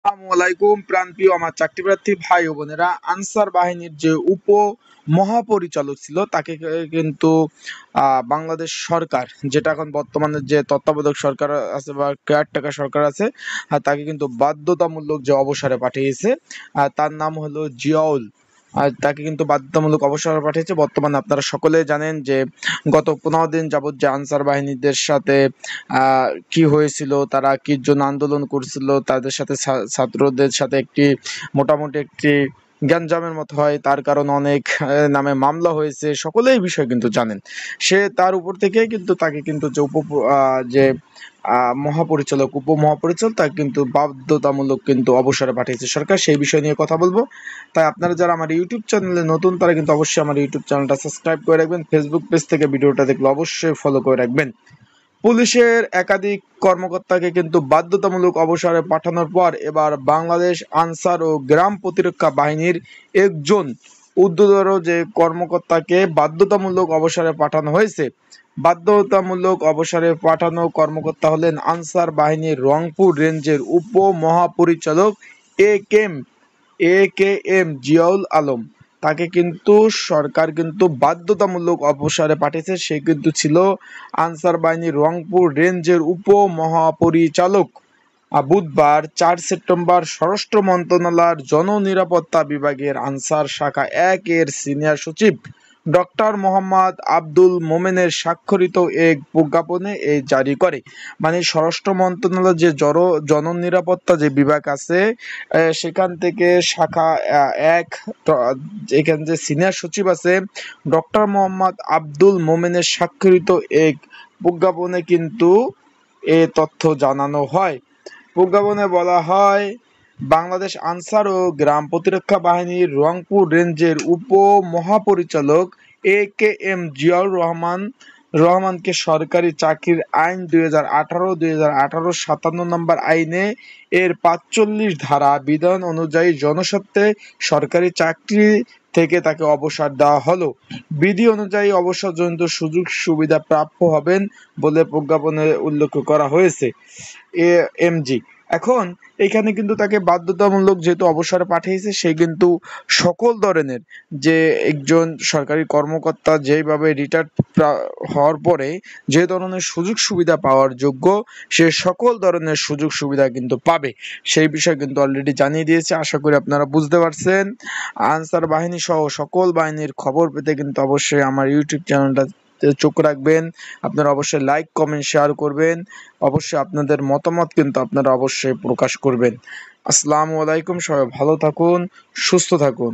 আসসালামু আলাইকুম প্রাণপ্রিয় আমার চাকরি প্রার্থী ভাই ও বোনেরা। আনসার বাহিনীর যে উপ মহাপরিচালক ছিল তাকে কিন্তু বাংলাদেশ সরকার, যেটা এখন বর্তমানে যে তত্ত্বাবধায়ক সরকার আছে বা কেয়ারটেকার সরকার আছে, তাকে কিন্তু বাধ্যতামূলক যে অবসরে পাঠিয়েছে। তার নাম হলো জিয়াউল। আর তাকে কিন্তু বাধ্যতামূলক অবসরে পাঠিয়েছে। বর্তমানে আপনারা সকলেই জানেন যে গত 15 দিন যাবৎ যে আনসার বাহিনীদের সাথে কি হয়েছিল, তারা কি জন্য আন্দোলন করছিল, তাদের সাথে ছাত্রদের সাথে মোটামুটি একটি গ্যাঞ্জামের মতো হয়, তার কারণ অনেক নামে মামলা হয়েছে, সকলেই এই বিষয় কিন্তু জানেন। তার উপর থেকে কিন্তু তাকে কিন্তু যে যে মহাপরিচালক উপমহাপরিচালক তাকে কিন্তু বাধ্যতামূলক কিন্তু অবসরে পাঠিয়েছে সরকার। সেই বিষয় নিয়ে কথা বলবো। তাই আপনারা যারা আমার ইউটিউব চ্যানেলে নতুন তারা কিন্তু অবশ্যই আমার ইউটিউব চ্যানেলটা সাবস্ক্রাইব করে রাখবেন। ফেসবুক পেজ থেকে ভিডিওটা দেখলে অবশ্যই ফলো করে রাখবেন। পুলিশের একাধিক কর্মকর্তাকে কিন্তু বাধ্যতামূলক অবসরে পাঠানোর পর এবার বাংলাদেশ আনসার ও গ্রাম প্রতিরক্ষা বাহিনীর একজন ঊর্ধ্বতর যে কর্মকর্তাকে বাধ্যতামূলক অবসরে পাঠানো হয়েছে। বাধ্যতামূলক অবসরে পাঠানো কর্মকর্তা হলেন আনসার বাহিনীর রংপুর রেঞ্জের উপ মহাপরিচালক এ কেম এ কে এম জিয়াউল আলম। তাকে কিন্তু সরকার কিন্তু বাধ্যতামূলক অবসরে পাঠিয়েছে। সে কিন্তু ছিল আনসার বাহিনীর রংপুর রেঞ্জের উপ মহাপরিচালক। বুধবার 4 সেপ্টেম্বর স্বরাষ্ট্র মন্ত্রণালয়ের জননিরাপত্তা বিভাগের আনসার শাখা 1 এর সিনিয়র সচিব ডক্টর মোহাম্মদ আব্দুল মোমেনের স্বাক্ষরিত এক প্রজ্ঞাপনে এই জারি করে। মানে স্বরাষ্ট্র মন্ত্রণালয়ের যে জননিরাপত্তা যে বিভাগ আছে, সেখান থেকে শাখা 1, এখানে যে সিনিয়র সচিব আছে ডক্টর মোহাম্মদ আব্দুল মোমেনের স্বাক্ষরিত এক প্রজ্ঞাপনে কিন্তু এ তথ্য জানানো হয়। প্রজ্ঞাপনে বলা হয়, বাংলাদেশ আনসার ও গ্রাম প্রতিরক্ষা বাহিনীর রংপুর রেঞ্জের উপ মহাপরিচালক এ কে এম জিয়াউর রহমানকে সরকারি চাকরির আইন 2018 57 নম্বর আইনে এর 45 ধারা বিধান অনুযায়ী জনস্বার্থে সরকারি চাকরি থেকে তাকে অবসর দেওয়া হলো। বিধি অনুযায়ী অবসরজনিত সুযোগ সুবিধা প্রাপ্য হবেন বলে প্রজ্ঞাপনে উল্লেখ করা হয়েছে। এমজি এখন এখানে কিন্তু তাকে বাধ্যতামূলক যেহেতু অবসরে পাঠিয়েছে, সে কিন্তু সকল ধরনের যে একজন সরকারি কর্মকর্তা যেভাবে রিটায়ার্ড হওয়ার পরে যে ধরনের সুযোগ সুবিধা পাওয়ার যোগ্য, সে সকল ধরনের সুযোগ সুবিধা কিন্তু পাবে। সেই বিষয় কিন্তু অলরেডি জানিয়ে দিয়েছে। আশা করি আপনারা বুঝতে পারছেন। আনসার বাহিনী সহ সকল বাহিনীর খবর পেতে কিন্তু অবশ্যই আমার ইউটিউব চ্যানেলটা চোখ রাখবেন। আপনারা অবশ্যই লাইক কমেন্ট শেয়ার করবেন। অবশ্যই আপনাদের মতামত কিন্তু আপনারা অবশ্যই প্রকাশ করবেন। আসসালামু আলাইকুম, সবাই ভালো থাকুন, সুস্থ থাকুন।